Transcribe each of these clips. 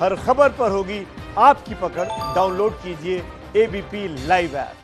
हर खबर पर होगी आपकी पकड़। डाउनलोड कीजिए एबीपी लाइव ऐप।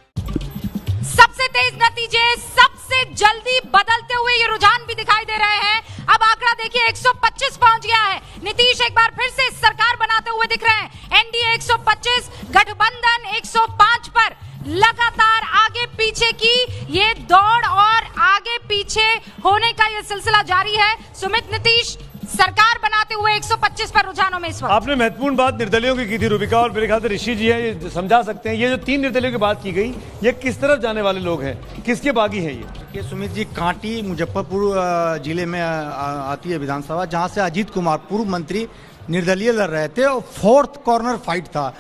सबसे तेज नतीजे, सबसे जल्दी बदलते हुए ये रुझान भी दिखाई दे रहे हैं। अब आंकड़ा देखिए 125 पहुंच गया है। नीतीश एक बार फिर से सरकार बनाते हुए दिख रहे हैं। एनडीए 125, गठबंधन 105 पर लगातार आगे पीछे की ये दौड़ और आगे पीछे होने का ये सिलसिला जारी है। सुमित, नीतीश सरकार बनाते हुए 125 पर रुझानों में इस वक्त। आपने महत्वपूर्ण बात निर्दलियों की थी रूबिका, और मेरे ख्याल से ऋषि जी हैं, ये समझा सकते हैं। ये जो 3 निर्दलियों की बात की गई, ये किस तरफ जाने वाले लोग हैं, किसके बागी हैं ये? सुमित जी, कांटी मुजफ्फरपुर जिले में आती है विधानसभा, जहां से अजीत कुमार पूर्व मंत्री निर्दलीय लड़ रहे थे और 4th कॉर्नर फाइट था।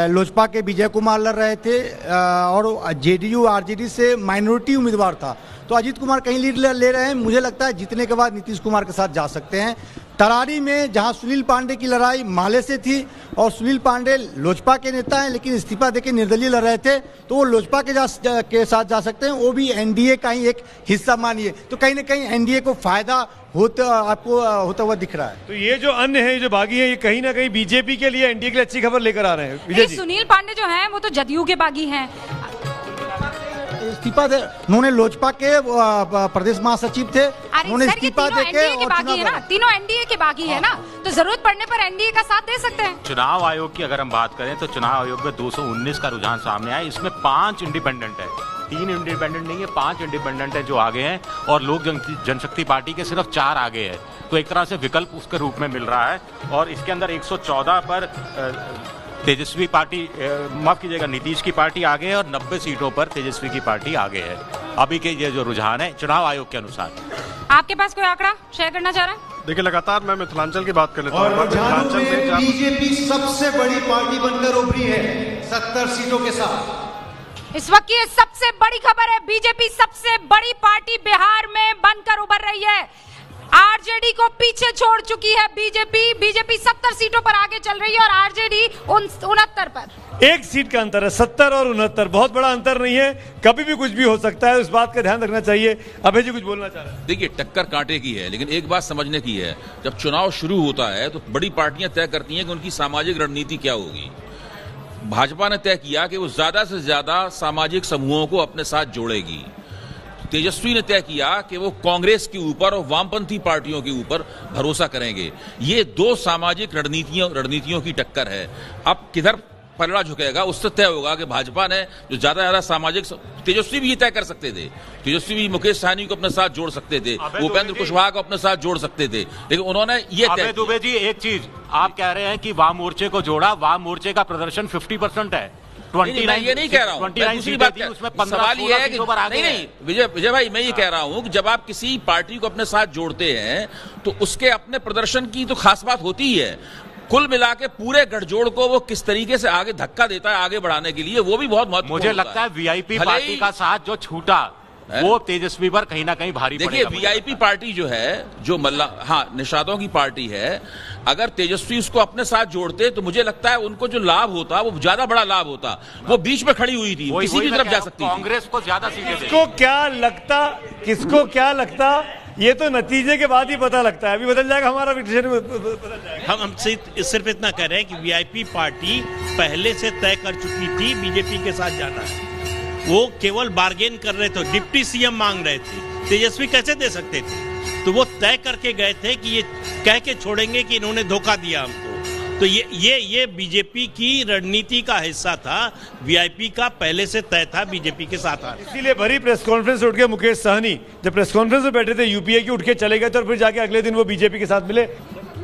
लोजपा के विजय कुमार लड़ रहे थे और जेडीयू आरजेडी से माइनॉरिटी उम्मीदवार था। तो अजीत कुमार कहीं लीड ले रहे हैं। मुझे लगता है जीतने के बाद नीतीश कुमार के साथ जा सकते हैं। तरारी में जहां सुनील पांडे की लड़ाई माले से थी और सुनील पांडे लोजपा के नेता हैं लेकिन इस्तीफा देके निर्दलीय लड़ रहे थे, तो वो लोजपा के साथ जा सकते हैं। वो भी एनडीए का ही एक हिस्सा मानिए, तो कहीं ना कहीं एनडीए को फायदा आपको होता हुआ दिख रहा है। तो ये जो अन्य है, जो बागी है, ये कहीं ना कहीं बीजेपी के लिए, एनडीए के लिए अच्छी खबर लेकर आ रहे हैं। विजय जी, सुनील पांडे जो हैं वो तो जदयू के बागी हैं। इस्तीफा दे, उन्होंने लोजपा के प्रदेश महासचिव थे, उन्होंने इस्तीफा देके और बागी है ना, तीनों एनडीए के बागी है ना, तो जरूरत पड़ने पर एनडीए का साथ दे सकते हैं। चुनाव आयोग की अगर हम बात करें तो चुनाव आयोग में 219 का रुझान सामने आया। इसमें 5 इंडिपेंडेंट है, 3 इंडिपेंडेंट नहीं है, 5 इंडिपेंडेंट है जो आगे हैं और लोक जनशक्ति पार्टी के सिर्फ 4 आगे है। तो एक तरह से विकल्प उसके रूप में मिल रहा है। और इसके अंदर 114 पर तेजस्वी पार्टी, माफ कीजिएगा, नीतीश की पार्टी आगे है और 90 सीटों पर तेजस्वी की पार्टी आगे है। अभी के ये जो रुझान है चुनाव आयोग के अनुसार। आपके पास कोई आंकड़ा शेयर करना चाह रहा है? देखिए, लगातार मैं मिथिलांचल की बात कर लेता हूँ। मिथिलांचल में बीजेपी सबसे बड़ी पार्टी बनकर उभरी है 70 सीटों के साथ। इस वक्त ये सबसे बड़ी खबर है। बीजेपी सबसे बड़ी पार्टी बिहार में बनकर उभर रही है। आरजेडी को पीछे छोड़ चुकी है बीजेपी 70 सीटों पर आगे चल रही है और आरजेडी 69 पर। 1 सीट का अंतर है, 70 और 69, बहुत बड़ा अंतर नहीं है। कभी भी कुछ भी हो सकता है, उस बात का ध्यान रखना चाहिए। अभय जी कुछ बोलना चाह रहे हैं? देखिए, टक्कर कांटे की है, लेकिन एक बात समझने की है, जब चुनाव शुरू होता है तो बड़ी पार्टियां तय करती हैं कि उनकी सामाजिक रणनीति क्या होगी। भाजपा ने तय किया कि वो ज्यादा से ज्यादा सामाजिक समूहों को अपने साथ जोड़ेगी। तेजस्वी ने तय किया कि वो कांग्रेस के ऊपर और वामपंथी पार्टियों के ऊपर भरोसा करेंगे। ये 2 सामाजिक रणनीतियों की टक्कर है। अब किधर पलड़ा झुकेगा उससे तय होगा कि भाजपा ने जो ज्यादा सामाजिक, तेजस्वी भी ये तय कर सकते थे, तेजस्वी भी मुकेश सहनी को अपने साथ जोड़ सकते थे, उपेंद्र कुशवाहा को अपने साथ जोड़ सकते थे, लेकिन उन्होंने ये तय। दुबे जी, एक चीज आप कह रहे हैं कि वाम मोर्चे को जोड़ा, वाम मोर्चे का प्रदर्शन 50% है। मैं ये नहीं कह रहा हूँ, दूसरी बात सवाल ये है कि नहीं विजय भाई, मैं ये कह रहा हूँ कि जब आप किसी पार्टी को अपने साथ जोड़ते हैं तो उसके अपने प्रदर्शन की तो खास बात होती ही है। कुल मिला के पूरे गठजोड़ को वो किस तरीके से आगे धक्का देता है आगे बढ़ाने के लिए, वो भी बहुत महत्वपूर्ण। मुझे लगता है वीआईपी पार्टी का साथ जो छूटा वो तेजस्वी पर कहीं ना कहीं भारी पड़ेगा। देखिए, वीआईपी पार्टी जो है, जो निषादों की पार्टी है, अगर तेजस्वी उसको अपने साथ जोड़ते तो मुझे लगता है उनको जो लाभ होता वो ज्यादा बड़ा लाभ होता। वो बीच में खड़ी हुई थी, किसी भी तरफ जा सकती थी। कांग्रेस को ज्यादा सीटें। किसको क्या लगता, ये तो नतीजे के बाद ही पता लगता है। अभी बदल जाएगा हमारा विजन, बदल जाएगा। हम सिर्फ इतना कह रहे हैं कि वीआईपी पार्टी पहले से तय कर चुकी थी बीजेपी के साथ जाना है। वो केवल बार्गेन कर रहे थे, डिप्टी सीएम मांग रहे थे, तेजस्वी कैसे दे सकते थे? तो वो तय करके गए थे कि ये कह के छोड़ेंगे कि इन्होंने धोखा दिया हमको। तो ये बीजेपी की रणनीति का हिस्सा था। वीआईपी का पहले से तय था बीजेपी के साथ आना। इसीलिए भरी प्रेस कॉन्फ्रेंस उठ के मुकेश सहनी जब प्रेस कॉन्फ्रेंस में बैठे थे यूपीए की, उठ के चले गए, तो फिर जाके अगले दिन वो बीजेपी के साथ मिले।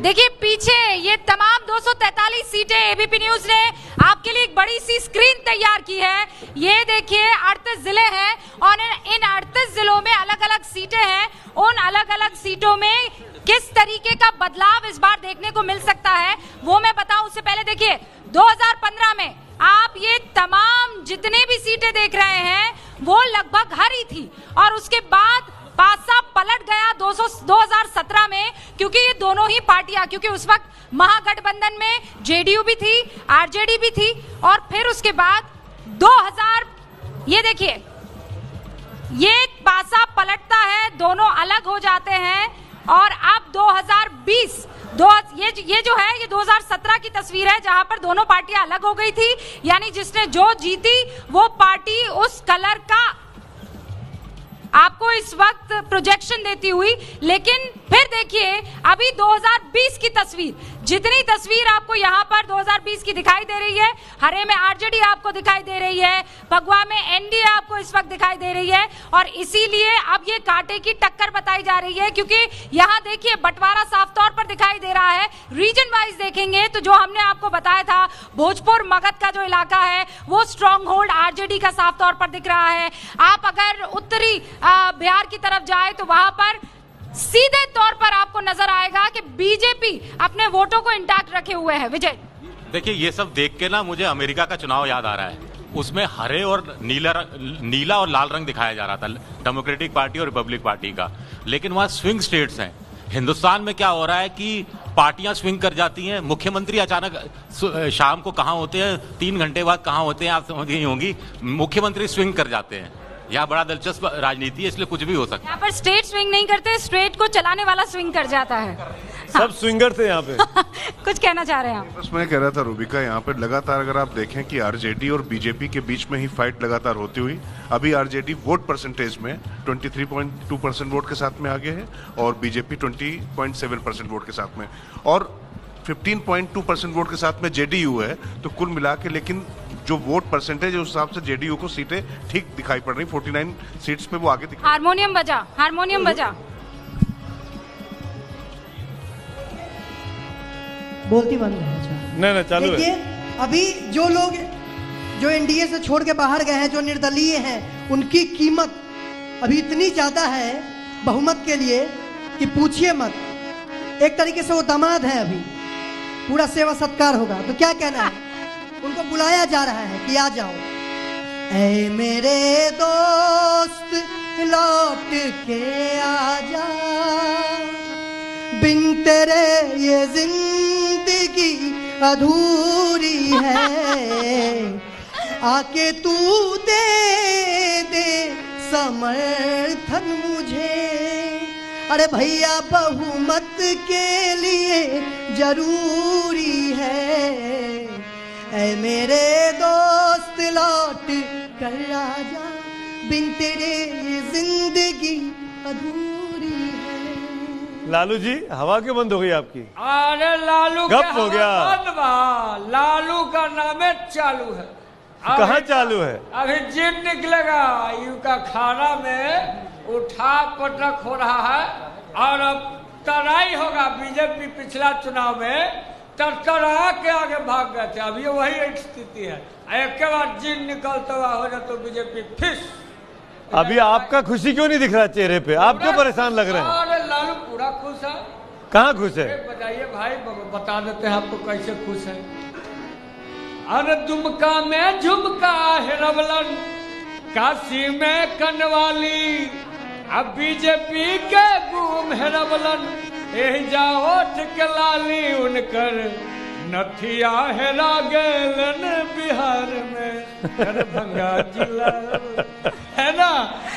देखिए पीछे ये तमाम 243 सीटें एबीपी न्यूज ने आपके लिए एक बड़ी सी स्क्रीन तैयार की है। ये देखिए 38 जिले हैं और इन 38 जिलों में अलग अलग सीटें हैं। उन अलग अलग सीटों में किस तरीके का बदलाव इस बार देखने को मिल सकता है वो मैं बताऊं। उससे पहले देखिए 2015 में आप ये तमाम जितने भी सीटें देख रहे हैं वो लगभग हरी थी और उसके बाद पासा पलट गया 2017 में, क्योंकि ये दोनों ही पार्टियां, क्योंकि उस वक्त महागठबंधन में जेडीयू भी थी, आरजेडी भी थी और फिर उसके बाद 2000 ये देखिए ये पासा पलटता है, दोनों अलग हो जाते हैं और अब 2020 ये जो है ये 2017 की तस्वीर है जहां पर दोनों पार्टियां अलग हो गई थी, यानी जिसने जो जीती वो पार्टी उस कलर का आपको इस वक्त प्रोजेक्शन देती हुई। लेकिन फिर देखिए अभी 2020 की तस्वीर, जितनी तस्वीर आपको यहाँ पर 2020 की दिखाई दे रही है, हरे में आरजेडी आपको दिखाई दे रही है, भगवा में एनडीए आपको इस वक्त दिखाई दे रही है, और इसीलिए अब ये कांटे की टक्कर बताई जा रही है, क्योंकि यहाँ देखिए बंटवारा साफ तौर पर दिखाई दे रहा है। रीजन वाइज देखेंगे तो जो हमने आपको बताया था भोजपुर मगध का जो इलाका है वो स्ट्रॉन्ग होल्ड आरजेडी का साफ तौर पर दिख रहा है। आप अगर उत्तरी बिहार की तरफ जाए तो वहां पर सीधे तौर पर आपको नजर आएगा कि बीजेपी अपने वोटों को इंटैक्ट रखे हुए है। विजय, देखिए ये सब देख के ना मुझे अमेरिका का चुनाव याद आ रहा है। उसमें हरे और नीला और लाल रंग दिखाया जा रहा था, डेमोक्रेटिक पार्टी और रिपब्लिक पार्टी का, लेकिन वहां स्विंग स्टेट्स हैं। हिंदुस्तान में क्या हो रहा है कि पार्टियां स्विंग कर जाती हैं, मुख्यमंत्री अचानक शाम को कहां होते हैं, 3 घंटे बाद कहां होते हैं, आप समझ गई होंगी, मुख्यमंत्री स्विंग कर जाते हैं। यहाँ बड़ा दिलचस्प राजनीति है, इसलिए कुछ भी हो सकता है। यहाँ पर स्टेट स्विंग नहीं करते, स्टेट को चलाने वाला स्विंग कर जाता है। सब स्विंगर थे यहाँ पे। कुछ कहना चाह रहे हैं आप? बस मैं कह रहा था रूबिका, यहाँ पे लगातार अगर आप देखें कि आरजेडी और बीजेपी के बीच में ही फाइट लगातार होती हुई, अभी आरजेडी वोट परसेंटेज में 23.2% वोट के साथ में आगे है और बीजेपी 20.7% वोट के साथ में, और 15.2% वोट के साथ में जेडीयू है। तो कुल मिला के लेकिन जो वोट परसेंटेज है उस हिसाब से जेडीयू को सीटें ठीक दिखाई पड़ रही, 49 सीट्स पे वो आगे दिखाई। हारमोनियम बजा, हारमोनियम बजा। बोलती बंद है। नहीं चालू है। देखिए अभी जो लोग जो एनडीए से छोड़ के बाहर गए हैं, जो निर्दलीय हैं, उनकी कीमत अभी इतनी ज्यादा है बहुमत के लिए कि पूछिए मत। एक तरीके से वो दामाद है, अभी पूरा सेवा सत्कार होगा। तो क्या कहना है, उनको बुलाया जा रहा है कि आ जाओ। ऐ मेरे दोस्त लौट के आ जा, बिन तेरे ये जिंदगी अधूरी है, आके तू दे दे समर्थन मुझे। अरे भैया बहुमत के लिए जरूरी है, ऐ मेरे दोस्त लौट कर आजा, बिन तेरे ये जिंदगी अधूरी है। लालू जी हवा क्यों बंद हो गई आपकी? अरे लालू गप हो गया। लालू का नामे चालू है। कहाँ चालू है? अभी जिन निकलेगा यू का खाना में उठा पटक हो रहा है, और अब तराई होगा। बीजेपी पिछला चुनाव में टकरा के आगे भाग गए थे, अभी वही स्थिति है। एक के बाद जिन निकलता हुआ हो जाए तो बीजेपी फिर। अभी आपका खुशी क्यों नहीं दिख रहा चेहरे पे? आप क्यों परेशान लग रहे हैं? अरे लालू पूरा खुश है। कहाँ खुश है? बताइए भाई, बता देते हैं आपको कैसे खुश है। अरे दुमका में झुमका हिरवलन, काशी में कनवाली, अब बीजेपी के गुम हिरवलन, जाओ ठिकलाली उनकर नथिया हेरा गेलन बिहार में दरभंगा जिला है ना।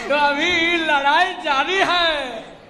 तो अभी लड़ाई जारी है।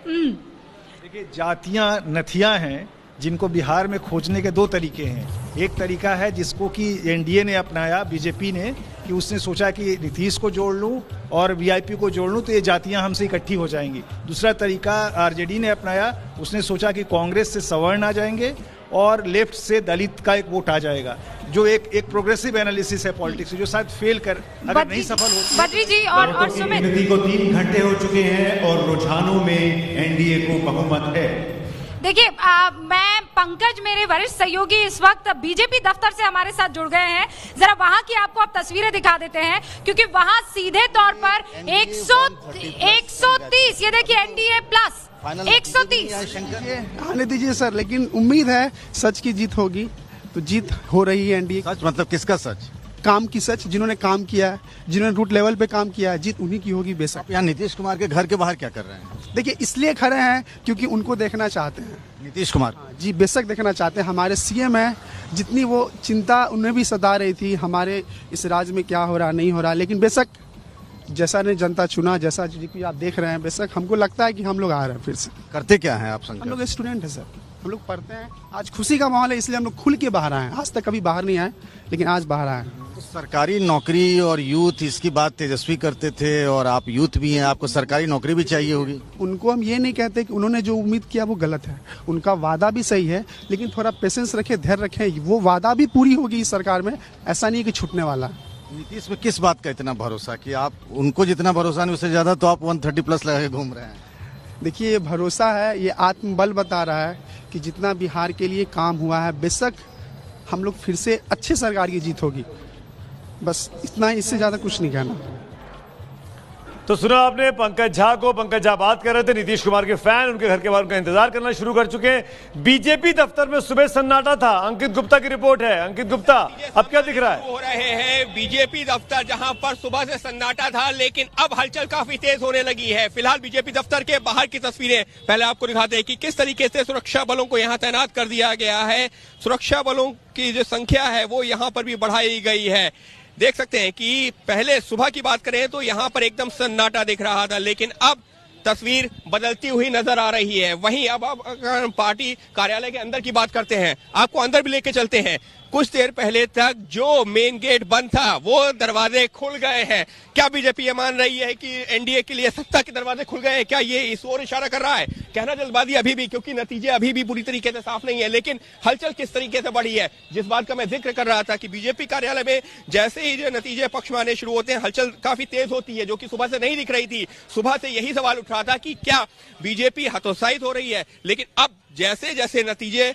देखिए जातियां नथियां हैं जिनको बिहार में खोजने के 2 तरीके हैं। एक तरीका है जिसको कि एनडीए ने अपनाया, बीजेपी ने, कि उसने सोचा कि नीतीश को जोड़ लूं और वीआईपी को जोड़ लूं तो ये जातियां हमसे इकट्ठी हो जाएंगी। दूसरा तरीका आरजेडी ने अपनाया, उसने सोचा कि कांग्रेस से सवर्ण आ जाएंगे और लेफ्ट से दलित का एक वोट आ जाएगा, जो एक प्रोग्रेसिव एनालिसिस है पॉलिटिक्स, जो शायद फेल कर अगर नहीं सफल हो। बद्री जी और सुमित को 3 घंटे हो चुके हैं और रुझानों में एनडीए को बहुमत है। देखिए मैं पंकज, मेरे वरिष्ठ सहयोगी इस वक्त बीजेपी दफ्तर से हमारे साथ जुड़ गए हैं। जरा वहां की आपको अब तस्वीरें दिखा देते हैं, क्योंकि वहां सीधे तौर पर 130, ये देखिए एनडीए प्लस 130 आने दीजिए सर, लेकिन उम्मीद है सच की जीत होगी। तो जीत हो रही है एनडीए। सच मतलब किसका सच? काम की सच, जिन्होंने काम किया है, जिन्होंने रूट लेवल पे काम किया है, जीत उन्हीं की होगी बेशक। आप यहाँ नीतीश कुमार के घर के बाहर क्या कर रहे हैं? देखिए इसलिए खड़े हैं क्योंकि उनको देखना चाहते हैं। नीतीश कुमार जी बेशक देखना चाहते हैं। हमारे सीएम है, जितनी वो चिंता उन्हें भी सता रही थी हमारे इस राज्य में क्या हो रहा नहीं हो रहा, लेकिन बेशक जैसा ने जनता चुना, जैसा आप देख रहे हैं, बेशक हमको लगता है कि हम लोग आ रहे हैं फिर से। करते क्या है आप? हम लोग स्टूडेंट है सर। हम लोग पढ़ते हैं। आज खुशी का माहौल है, इसलिए हम लोग खुल के बाहर आए हैं। आज तक कभी बाहर नहीं आए, लेकिन आज बाहर आए। तो सरकारी नौकरी और यूथ, इसकी बात तेजस्वी करते थे और आप यूथ भी हैं, आपको सरकारी नौकरी भी चाहिए होगी। उनको हम ये नहीं कहते कि उन्होंने जो उम्मीद किया वो गलत है, उनका वादा भी सही है, लेकिन थोड़ा पेशेंस रखें, धैर्य रखें, वो वादा भी पूरी होगी इस सरकार में, ऐसा नहीं है कि छूटने वाला है। नीतीश में किस बात का इतना भरोसा कि आप उनको जितना भरोसा नहीं उससे ज्यादा तो आप 130+ लगा के घूम रहे हैं? देखिए, ये भरोसा है, ये आत्मबल बता रहा है कि जितना बिहार के लिए काम हुआ है, बेशक हम लोग फिर से अच्छे सरकार की जीत होगी। बस इतना, इससे ज्यादा कुछ नहीं कहना। तो सुना आपने पंकज झा को। पंकज झा बात कर रहे थे, नीतीश कुमार के फैन उनके घर के बाहर उनका इंतजार करना शुरू कर चुके हैं। बीजेपी दफ्तर में सुबह सन्नाटा था। अंकित गुप्ता की रिपोर्ट है। अंकित गुप्ता, अब क्या दिख रहा है? हो रहे हैं बीजेपी दफ्तर, जहां पर सुबह से सन्नाटा था, लेकिन अब हलचल काफी तेज होने लगी है। फिलहाल बीजेपी दफ्तर के बाहर की तस्वीरें पहले आपको दिखाते हैं कि किस तरीके से सुरक्षा बलों को यहाँ तैनात कर दिया गया है। सुरक्षा बलों की जो संख्या है वो यहाँ पर भी बढ़ाई गई है। देख सकते हैं कि पहले सुबह की बात करें तो यहाँ पर एकदम सन्नाटा दिख रहा था, लेकिन अब तस्वीर बदलती हुई नजर आ रही है। वहीं अब अगर हम पार्टी कार्यालय के अंदर की बात करते हैं, आपको अंदर भी लेके चलते हैं। कुछ देर पहले तक जो मेन गेट बंद था वो दरवाजे खुल गए हैं। क्या बीजेपी ये मान रही है कि एनडीए के लिए सत्ता के दरवाजे खुल गए हैं? क्या ये इस ओर इशारा कर रहा है? कहना जल्दबाजी अभी भी, क्योंकि नतीजे अभी भी पूरी तरीके से साफ नहीं है, लेकिन हलचल किस तरीके से बढ़ी है, जिस बात का मैं जिक्र कर रहा था कि बीजेपी कार्यालय में जैसे ही जो नतीजे पक्ष में आने शुरू होते हैं, हलचल काफी तेज होती है, जो कि सुबह से नहीं दिख रही थी। सुबह से यही सवाल उठ रहा था कि क्या बीजेपी हतोत्साहित हो रही है, लेकिन अब जैसे जैसे नतीजे,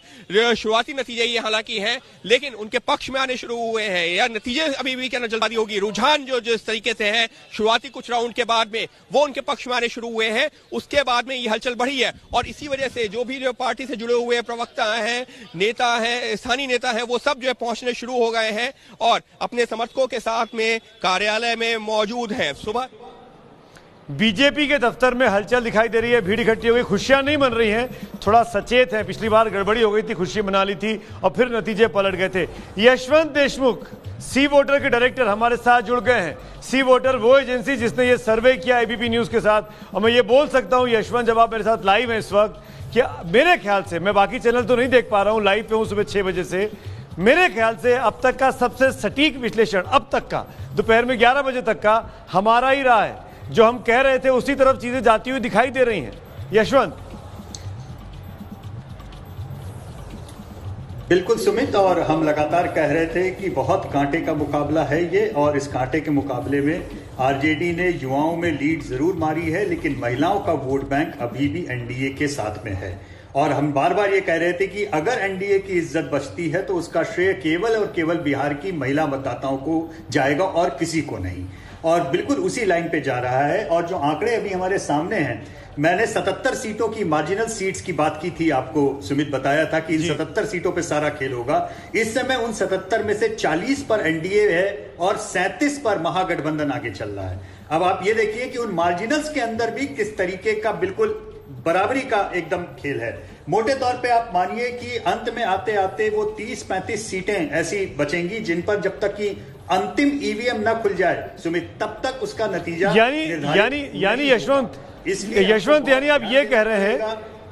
शुरुआती नतीजे ये हालांकि हैं, लेकिन उनके पक्ष में आने शुरू हुए हैं, या नतीजे अभी भी क्या जल्दबाजी होगी, रुझान जो जिस तरीके से है शुरुआती कुछ राउंड के बाद में वो उनके पक्ष में आने शुरू हुए हैं, उसके बाद में ये हलचल बढ़ी है। और इसी वजह से जो भी जो पार्टी से जुड़े हुए प्रवक्ता हैं, नेता हैं, स्थानीय नेता हैं, वो सब जो है पहुंचने शुरू हो गए हैं और अपने समर्थकों के साथ में कार्यालय में मौजूद हैं। सुबह बीजेपी के दफ्तर में हलचल दिखाई दे रही है, भीड़ इकट्ठी हो गई, खुशियां नहीं मन रही हैं, थोड़ा सचेत है। पिछली बार गड़बड़ी हो गई थी, खुशी मना ली थी और फिर नतीजे पलट गए थे। यशवंत देशमुख, सी वोटर के डायरेक्टर, हमारे साथ जुड़ गए हैं। सी वोटर वो एजेंसी जिसने ये सर्वे किया एबीपी न्यूज के साथ। और मैं ये बोल सकता हूँ यशवंत, जब आप मेरे साथ लाइव हैं इस वक्त, कि मेरे ख्याल से, मैं बाकी चैनल तो नहीं देख पा रहा हूँ, लाइव पे हूँ सुबह 6 बजे से, मेरे ख्याल से अब तक का सबसे सटीक विश्लेषण, अब तक का, दोपहर में 11 बजे तक का हमारा ही रहा है। जो हम कह रहे थे उसी तरफ चीजें जाती हुई दिखाई दे रही हैं। यशवंत। बिल्कुल सुमित, और हम लगातार कह रहे थे कि बहुत कांटे का मुकाबला है ये, और इस कांटे के मुकाबले में आरजेडी ने युवाओं में लीड जरूर मारी है, लेकिन महिलाओं का वोट बैंक अभी भी एनडीए के साथ में है। और हम बार बार ये कह रहे थे कि अगर एनडीए की इज्जत बचती है तो उसका श्रेय केवल और केवल बिहार की महिला मतदाताओं को जाएगा और किसी को नहीं। और बिल्कुल उसी लाइन पे जा रहा है। और जो आंकड़े अभी हमारे सामने हैं, मैंने 77 सीटों की मार्जिनल सीट्स की बात की थी, आपको सुमित बताया था कि इन 77 सीटों पे सारा खेल होगा। इस समय उन 77 में से 40 पर एनडीए है और 37 पर महागठबंधन आगे चल रहा है। अब आप ये देखिए कि उन मार्जिनल्स के अंदर भी किस तरीके का बिल्कुल बराबरी का एकदम खेल है। मोटे तौर पे आप मानिए कि अंत में आते आते वो 30-35 सीटें ऐसी बचेंगी जिन पर जब तक कि अंतिम ईवीएम ना खुल जाए सुमित, तब तक उसका नतीजा यानी यशवंत यानी आप ये कह रहे हैं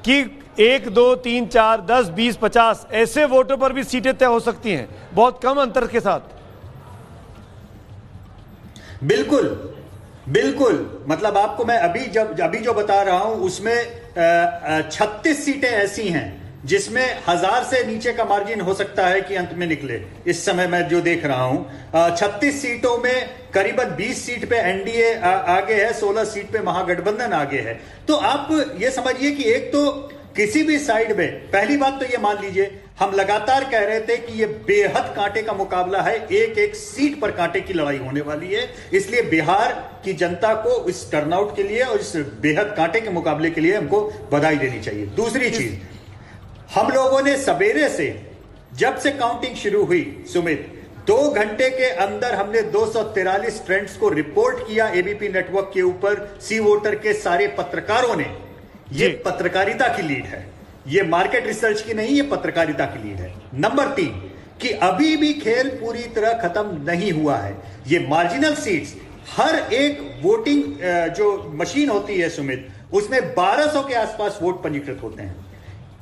कि 1, 2, 3, 4, 10, 20, 50 ऐसे वोटों पर भी सीटें तय हो सकती हैं, बहुत कम अंतर के साथ। बिल्कुल बिल्कुल, मतलब आपको मैं अभी जो बता रहा हूं उसमें 36 सीटें ऐसी हैं जिसमें 1000 से नीचे का मार्जिन हो सकता है कि अंत में निकले। इस समय मैं जो देख रहा हूं 36 सीटों में करीबन 20 सीट पे एनडीए आगे है, 16 सीट पे महागठबंधन आगे है। तो आप ये समझिए कि एक तो किसी भी साइड में, पहली बात तो ये मान लीजिए, हम लगातार कह रहे थे कि ये बेहद कांटे का मुकाबला है, एक एक सीट पर कांटे की लड़ाई होने वाली है। इसलिए बिहार की जनता को इस टर्नआउट के लिए और इस बेहद कांटे के मुकाबले के लिए हमको बधाई देनी चाहिए। दूसरी चीज, हम लोगों ने सवेरे से जब से काउंटिंग शुरू हुई सुमित, 2 घंटे के अंदर हमने 243 ट्रेंड्स को रिपोर्ट किया एबीपी नेटवर्क के ऊपर। सी वोटर के सारे पत्रकारों ने, ये पत्रकारिता की लीड है, ये मार्केट रिसर्च की नहीं, ये पत्रकारिता की लीड है। नंबर 3 कि अभी भी खेल पूरी तरह खत्म नहीं हुआ है। ये मार्जिनल सीट्स, हर एक वोटिंग जो मशीन होती है सुमित, उसमें 1200 के आसपास वोट पंजीकृत होते हैं।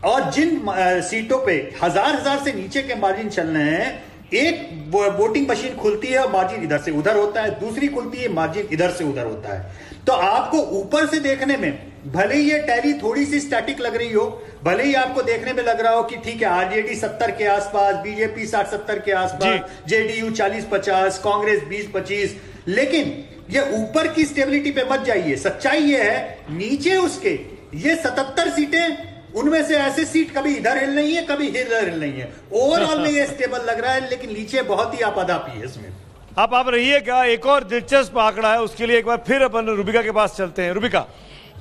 और जिन सीटों पे हजार से नीचे के मार्जिन चल रहे हैं, एक वोटिंग मशीन खुलती है और मार्जिन इधर से उधर होता है, दूसरी खुलती है मार्जिन इधर से उधर होता है। तो आपको ऊपर से देखने में भले ही ये टैली थोड़ी सी स्टैटिक लग रही हो, भले ही आपको देखने में लग रहा हो कि ठीक है आरजेडी 70 के आसपास, बीजेपी 60-70 के आसपास, जेडीयू 40-50, कांग्रेस 20-25, लेकिन ये ऊपर की स्टेबिलिटी पे मत जाइए। सच्चाई ये है नीचे उसके ये 77 सीटें, उनमें से ऐसे सीट कभी इधर हिल नहीं है, कभी इधर हिल नहीं है। ओवरऑल में ये स्टेबल लग रहा है, लेकिन नीचे बहुत ही आपाधापी है इसमें। आप रहिएगा, एक और दिलचस्प आंकड़ा है, उसके लिए एक बार फिर अपन रूबिका के पास चलते हैं। रूबिका।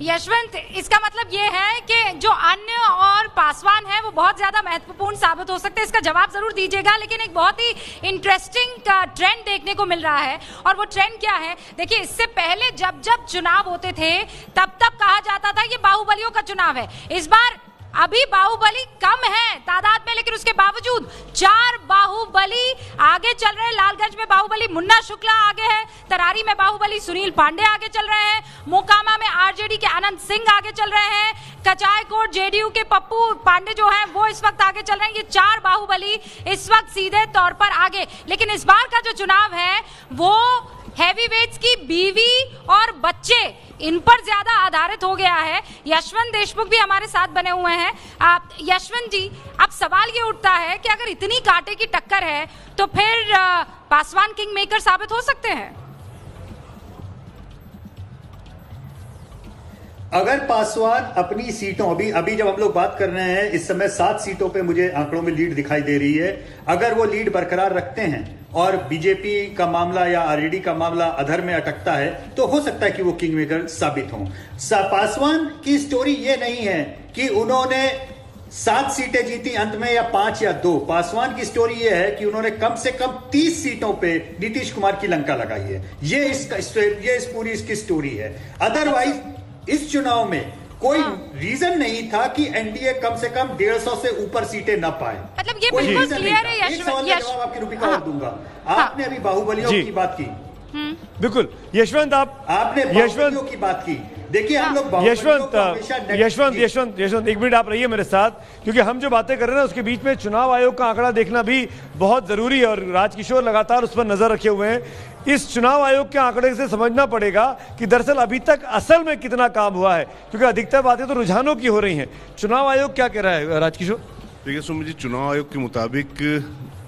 यशवंत, इसका मतलब ये है कि जो अन्य और पासवान है वो बहुत ज्यादा महत्वपूर्ण साबित हो सकते हैं। इसका जवाब जरूर दीजिएगा, लेकिन एक बहुत ही इंटरेस्टिंग ट्रेंड देखने को मिल रहा है। और वो ट्रेंड क्या है? देखिए, इससे पहले जब जब चुनाव होते थे तब कहा जाता था ये बाहुबलियों का चुनाव है। इस बार अभी बाहुबली कम है तादाद में, लेकिन उसके बावजूद 4 बाहुबली आगे चल रहे हैं। लालगंज में बाहुबली मुन्ना शुक्ला आगे है, तरारी में बाहुबली सुनील पांडे आगे चल रहे हैं, मोकामा में आरजेडी के आनंद सिंह आगे चल रहे हैं, कचायकोट जेडीयू के पप्पू पांडे जो हैं वो इस वक्त आगे चल रहे हैं। ये 4 बाहुबली इस वक्त सीधे तौर पर आगे। लेकिन इस बार का जो चुनाव है वो हैवीवेट्स की बीवी और बच्चे, इन पर ज्यादा आधारित हो गया है। यशवंत देशमुख भी हमारे साथ बने हुए हैं। आप यशवंत जी, अब सवाल ये उठता है कि अगर इतनी कांटे की टक्कर है तो फिर पासवान किंग मेकर साबित हो सकते हैं? अगर पासवान अपनी सीटों, अभी जब हम लोग बात कर रहे हैं इस समय 7 सीटों पे मुझे आंकड़ों में लीड दिखाई दे रही है, अगर वो लीड बरकरार रखते हैं और बीजेपी का मामला या आरजेडी का मामला अधर में अटकता है तो हो सकता है कि वो किंग मेकर साबित हों। पासवान की स्टोरी ये नहीं है कि उन्होंने 7 सीटें जीती अंत में या 5 या 2। पासवान की स्टोरी ये है कि उन्होंने कम से कम 30 सीटों पे नीतीश कुमार की लंका लगाई है। ये इस पूरी इसकी स्टोरी है। अदरवाइज इस चुनाव में कोई रीजन नहीं था कि एनडीए कम से कम 150 से ऊपर सीटें न पाए। मतलब ये बिल्कुल क्लियर है। एक सवाल का जवाब आपकी रूबिका और दूंगा। आपने अभी बाहुबलियों की बात की, बिल्कुल यशवंत, आपने बाहुबलियों की बात की। देखिए हम लोग यशवंत 1 मिनट आप रहिए मेरे साथ, क्योंकि हम जो बातें कर रहे हैं ना उसके बीच में चुनाव आयोग का आंकड़ा देखना भी बहुत जरूरी है और राजकिशोर लगातार उस पर नजर रखे हुए हैं। इस चुनाव आयोग के आंकड़े से समझना पड़ेगा कि दरअसल अभी तक असल में कितना काम हुआ है, क्योंकि अधिकतर बातें तो रुझानों की हो रही हैं। चुनाव आयोग क्या कह रहा है राजकिशोर? देखिए सुमित जी, चुनाव आयोग के मुताबिक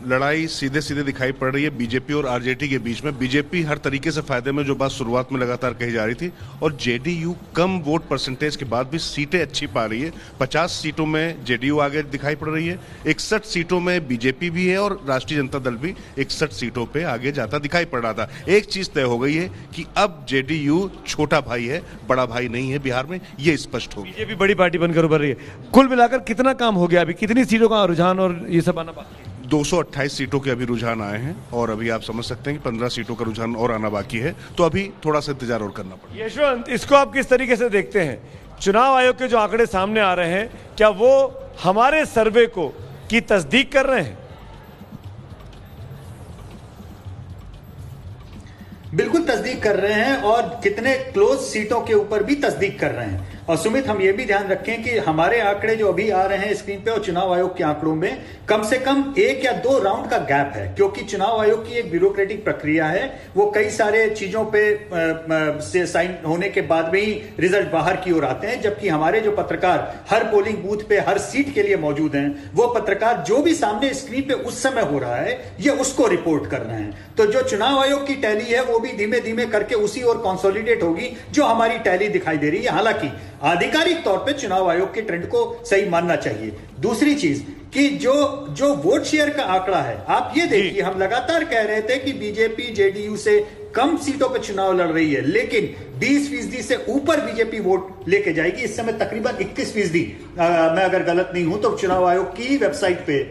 लड़ाई सीधे सीधे दिखाई पड़ रही है बीजेपी और आरजेडी के बीच में। बीजेपी हर तरीके से फायदे में, जो बात शुरुआत में लगातार कही जा रही थी, और जेडीयू कम वोट परसेंटेज के बाद भी सीटें अच्छी पा रही है। 50 सीटों में जेडीयू आगे दिखाई पड़ रही है, 61 सीटों में बीजेपी भी है और राष्ट्रीय जनता दल भी 61 सीटों पे आगे जाता दिखाई पड़ रहा था। एक चीज तय हो गई है कि अब जेडीयू छोटा भाई है, बड़ा भाई नहीं है बिहार में, ये स्पष्ट हो गया। बीजेपी बड़ी पार्टी बनकर उभर रही है। कुल मिलाकर कितना काम हो गया, अभी कितनी सीटों का रुझान और ये सब आना बाकी है? 228 सीटों के अभी रुझान आए हैं और अभी आप समझ सकते हैं कि 15 सीटों का रुझान और आना बाकी है, तो अभी थोड़ा सा इंतजार और करना पड़ेगा। यशवंत, इसको आप किस तरीके से देखते हैं? चुनाव आयोग के जो आंकड़े सामने आ रहे हैं, क्या वो हमारे सर्वे को की तस्दीक कर रहे हैं? बिल्कुल तस्दीक कर रहे हैं और कितने क्लोज सीटों के ऊपर भी तस्दीक कर रहे हैं। और सुमित, हम ये भी ध्यान रखें कि हमारे आंकड़े जो अभी आ रहे हैं स्क्रीन पे और चुनाव आयोग के आंकड़ों में कम से कम 1 या 2 राउंड का गैप है, क्योंकि चुनाव आयोग की एक ब्यूरोक्रेटिक प्रक्रिया है। वो कई सारे चीजों पे से साइन होने के बाद में ही रिजल्ट बाहर की ओर आते हैं, जबकि हमारे जो पत्रकार हर पोलिंग बूथ पे हर सीट के लिए मौजूद हैं, वो पत्रकार जो भी सामने स्क्रीन पे उस समय हो रहा है ये उसको रिपोर्ट कर रहे हैं। तो जो चुनाव आयोग की टैली है वो भी धीमे धीमे करके उसी ओर कंसोलिडेट होगी जो हमारी टैली दिखाई दे रही है। हालांकि आधिकारिक तौर पे चुनाव आयोग के ट्रेंड को सही मानना चाहिए। दूसरी चीज कि जो वोट शेयर का आंकड़ा है, आप ये देखिए, हम लगातार कह रहे थे कि बीजेपी जेडीयू से कम सीटों पे चुनाव लड़ रही है, लेकिन 20% से ऊपर बीजेपी वोट लेके जाएगी। इस समय तकरीबन 21%, मैं अगर गलत नहीं हूं तो चुनाव आयोग की वेबसाइट पे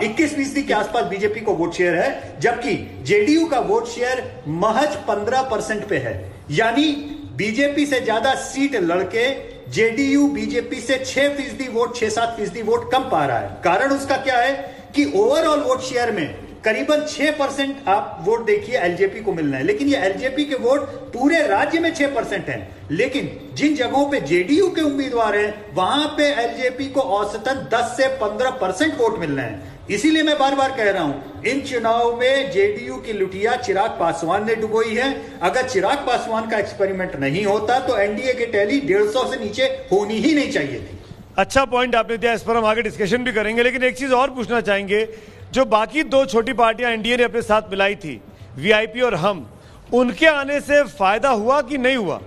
21% के आसपास बीजेपी को वोट शेयर है, जबकि जेडीयू का वोट शेयर महज 15% पे है। यानी बीजेपी से ज्यादा सीट लड़के जेडीयू बीजेपी से 6% वोट, 6-7% वोट कम पा रहा है। कारण उसका क्या है कि ओवरऑल वोट शेयर में करीबन 6% आप वोट देखिए एलजेपी को मिलना है, लेकिन ये एलजेपी के वोट पूरे राज्य में 6% हैं। लेकिन जिन जगहों पे जेडीयू के उम्मीदवार हैं वहां पे एलजेपी को औसतन 10 से 15% वोट मिलना है। इसीलिए मैं बार बार कह रहा हूं, इन चुनाव में जेडीयू की लुटिया चिराग पासवान ने डुबोई है। अगर चिराग पासवान का एक्सपेरिमेंट नहीं होता तो एनडीए की टैली 150 से नीचे होनी ही नहीं चाहिए थी। अच्छा पॉइंट आपने दिया, इस पर हम आगे डिस्कशन भी करेंगे, लेकिन एक चीज और पूछना चाहेंगे, जो बाकी दो छोटी पार्टियां एनडीए ने अपने साथ मिलाई थी, वीआईपी और हम, उनके आने से फायदा हुआ कि नहीं हुआ?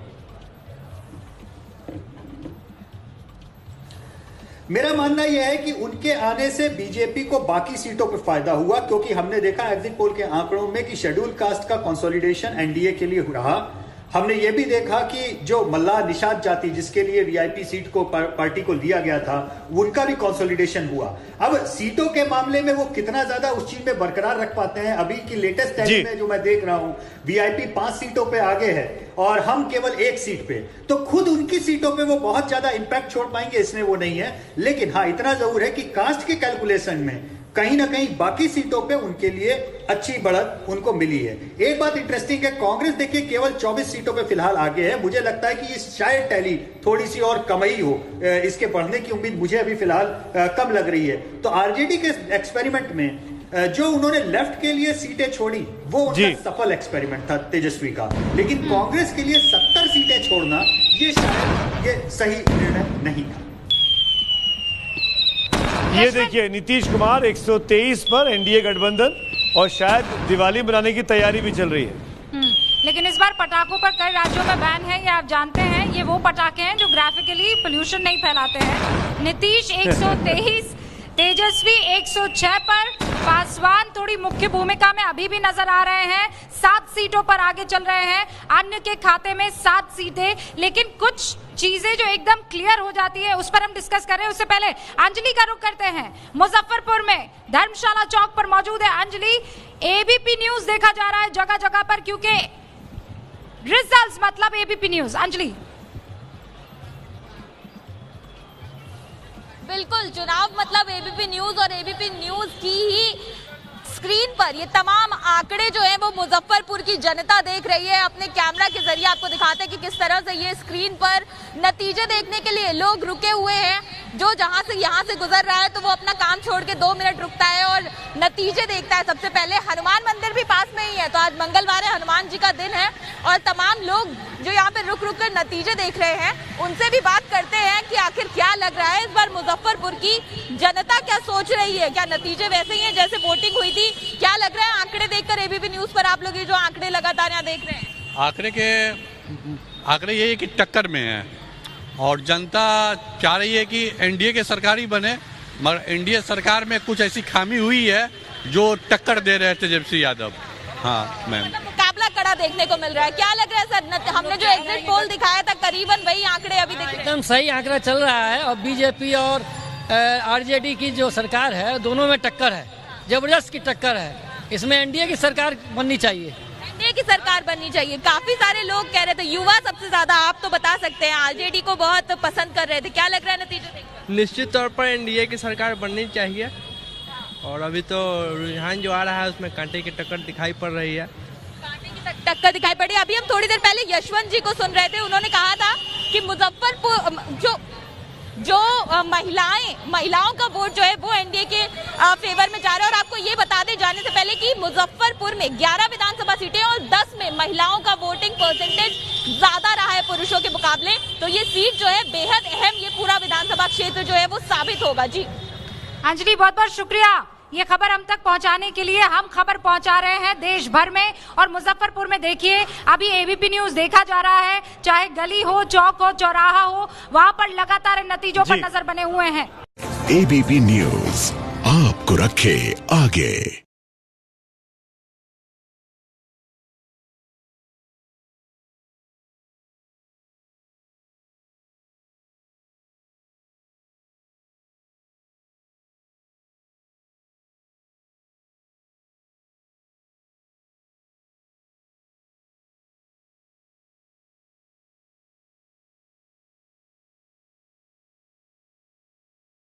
मेरा मानना यह है कि उनके आने से बीजेपी को बाकी सीटों पर फायदा हुआ, क्योंकि हमने देखा एग्जिट पोल के आंकड़ों में कि शेड्यूल कास्ट का कंसोलिडेशन एनडीए के लिए रहा। हमने यह भी देखा कि जो मल्लाह निषाद जाति जिसके लिए वीआईपी सीट को पार्टी को लिया गया था, उनका भी कंसोलिडेशन हुआ। अब सीटों के मामले में वो कितना ज्यादा उस चीज में बरकरार रख पाते हैं, अभी की लेटेस्ट टैली में जो मैं देख रहा हूं, वीआईपी 5 सीटों पे आगे है और हम केवल 1 सीट पे, तो खुद उनकी सीटों पे वो बहुत ज्यादा इंपैक्ट छोड़ पाएंगे, इसमें वो नहीं है। लेकिन हाँ, इतना जरूर है कि कास्ट के कैलकुलेशन में कहीं ना कहीं बाकी सीटों पे उनके लिए अच्छी बढ़त उनको मिली है। एक बात इंटरेस्टिंग है, कांग्रेस देखिए केवल 24 सीटों पे फिलहाल आगे है। मुझे लगता है कि शायद टैली थोड़ी सी और कम ही हो, इसके बढ़ने की उम्मीद मुझे अभी फिलहाल कम लग रही है। तो आरजेडी के एक्सपेरिमेंट में जो उन्होंने लेफ्ट के लिए सीटें छोड़ी, वो उनका सफल एक्सपेरिमेंट था तेजस्वी का। लेकिन कांग्रेस के लिए 70 सीटें छोड़ना ये शायद ये सही निर्णय नहीं था। ये देखिए, नीतीश कुमार 123 पर एनडीए गठबंधन, और शायद दिवाली मनाने की तैयारी भी चल रही है। लेकिन इस बार पटाखों पर कई राज्यों में बैन है, ये आप जानते हैं। ये वो पटाखे हैं जो ग्राफिकली पोल्यूशन नहीं फैलाते हैं। नीतीश 123, तेजस्वी 106 पर, पासवान थोड़ी मुख्य भूमिका में अभी भी नजर आ रहे हैं, 7 सीटों पर आगे चल रहे हैं। अन्य के खाते में 7 सीटें। लेकिन कुछ चीजें जो एकदम क्लियर हो जाती है उस पर हम डिस्कस कर रहे हैं। उससे पहले अंजलि का रुख करते हैं। मुजफ्फरपुर में धर्मशाला चौक पर मौजूद है अंजलि। एबीपी न्यूज देखा जा रहा है जगह जगह पर, क्योंकि रिजल्ट्स मतलब एबीपी न्यूज। अंजलि। बिल्कुल, चुनाव मतलब एबीपी न्यूज, और एबीपी न्यूज की ही स्क्रीन पर ये तमाम आंकड़े जो हैं वो मुजफ्फरपुर की जनता देख रही है। अपने कैमरा के जरिए आपको दिखाते हैं कि किस तरह से ये स्क्रीन पर नतीजे देखने के लिए लोग रुके हुए हैं। जो जहां से यहाँ से गुजर रहा है तो वो अपना काम छोड़ के 2 मिनट रुकता है और नतीजे देखता है। सबसे पहले हनुमान मंदिर भी पास में ही है, तो आज मंगलवार है, हनुमान जी का दिन है, और तमाम लोग जो यहाँ पे रुक रुक कर नतीजे देख रहे हैं उनसे भी बात करते हैं कि आखिर क्या लग रहा है इस बार मुजफ्फरपुर की जनता क्या सोच रही है। क्या नतीजे वैसे ही हैं जैसे वोटिंग हुई थी? क्या लग रहा है आंकड़े देखकर एबीपी न्यूज पर आप लोग ये जो आंकड़े लगातार यहाँ देख रहे हैं? आंकड़े ये है कि टक्कर में है और जनता चाह रही है कि एनडीए के सरकार ही बने, मगर एनडीए सरकार में कुछ ऐसी खामी हुई है जो टक्कर दे रहे थे तेजस्वी यादव। हाँ मैम, मुकाबला कड़ा देखने को मिल रहा है। क्या लग रहा है सर? हमने जो एग्जिट पोल दिखाया था करीबन वही आंकड़े अभी दिख रहे हैं। एकदम सही आंकड़ा चल रहा है और बीजेपी और आरजेडी की जो सरकार है दोनों में टक्कर है, जबरदस्त की टक्कर है। इसमें एनडीए की सरकार बननी चाहिए, एनडीए की सरकार बननी चाहिए। काफी सारे लोग कह रहे थे, युवा सबसे ज्यादा, आप तो बता सकते हैं, आरजेडी को बहुत पसंद कर रहे थे। क्या लग रहा है नतीजे देखकर? निश्चित तौर पर एनडीए की सरकार बननी चाहिए और अभी तो रुझान जो आ रहा है उसमें कांटे की टक्कर दिखाई पड़ रही है। टक्कर दिखाई पड़ी। अभी हम थोड़ी देर पहले यशवंत जी को सुन रहे थे, उन्होंने कहा था कि मुजफ्फरपुर जो महिलाओं का वोट जो है वो एनडीए के फेवर में जा रहा है। और आपको ये बता दें जाने से पहले कि मुजफ्फरपुर में 11 विधानसभा सीटें और 10 में महिलाओं का वोटिंग परसेंटेज ज्यादा रहा है पुरुषों के मुकाबले। तो ये सीट जो है बेहद अहम, ये पूरा विधानसभा क्षेत्र जो है वो साबित होगा। जी अंजलि, बहुत बहुत शुक्रिया ये खबर हम तक पहुंचाने के लिए। हम खबर पहुंचा रहे हैं देश भर में, और मुजफ्फरपुर में देखिए अभी एबीपी न्यूज देखा जा रहा है, चाहे गली हो, चौक हो, चौराहा हो, वहां पर लगातार नतीजों पर नजर बने हुए हैं। एबीपी न्यूज आपको रखे आगे।